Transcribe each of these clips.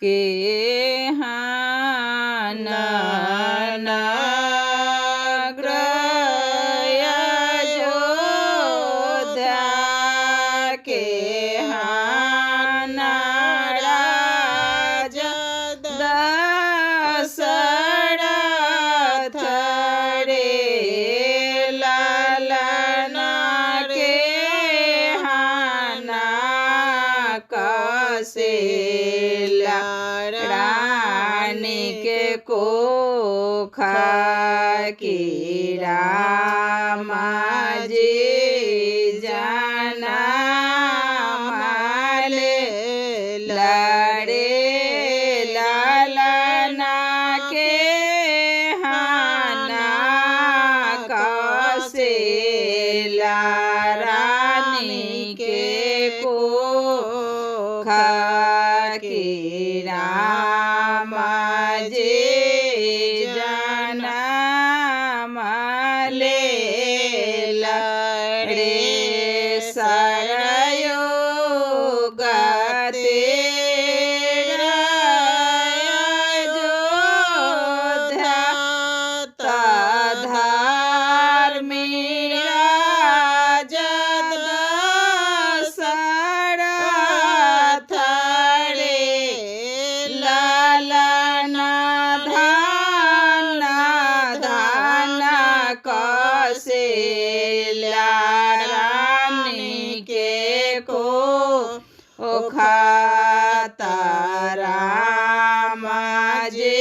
के हानग्रय जोध्या के हानराज दशरथ रे लालना के हाना कौशल्या रानी के कोखा की रामा जी जाना माले लड़े लालना के हाना कौशल्या रानी के कोखा की रामा जी जाना माले लड़े सरयो गते जोध्या तधार मेरा दशरथ रे लालना धान कौशल्या रानी के कोखा रामा जी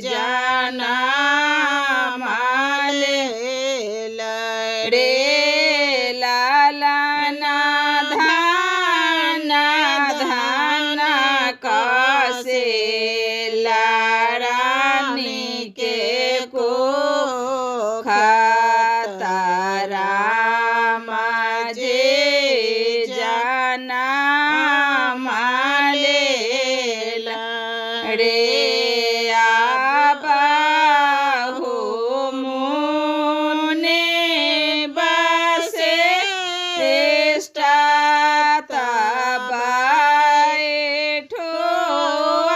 जाना माले लड़े लालना धान कौशल्या रानी के कोखा रामा जी जाना माले लड़े आबाहु मुने बसे बैठो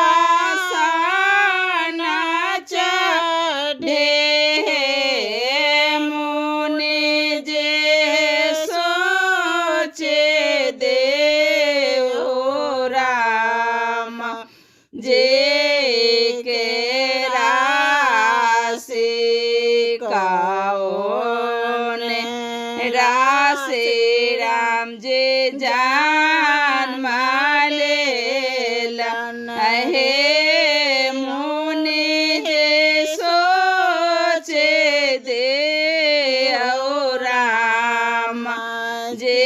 आसन चढ़े मुनि जे सोचे देव राम जे के राशि कौन राशि राम जे जान माले हे मुनि जे सोचे देव राम जे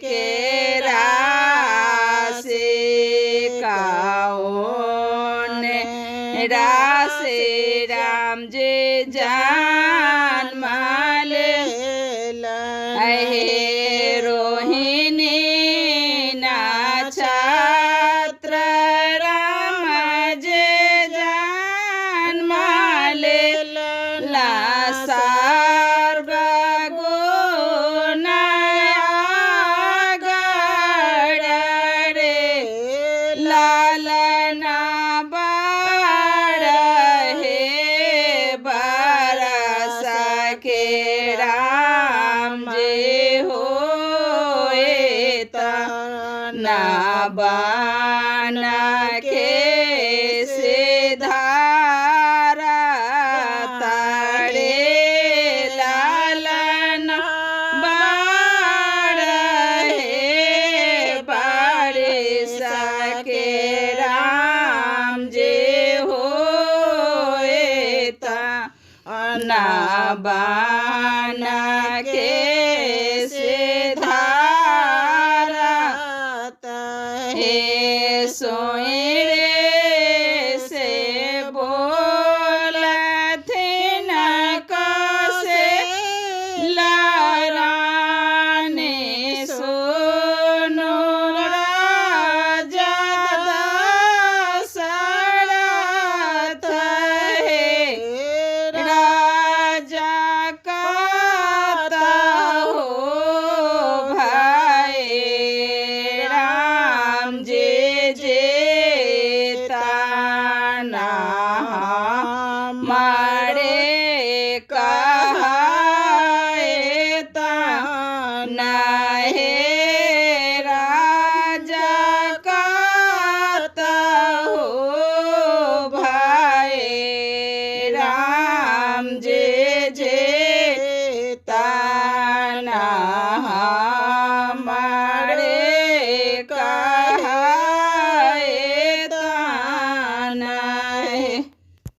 के राशि कौन राशि राम जे जान माले हे रोहिणी नक्षत्र राम जे जान माले सर्व गुण गण रे लालना बड़ हे बरस के राम जे होए तना बन के सिधारा तड़े लालना बड़ हे बरस के राम जे होए तना बन के सिधारा हे सोए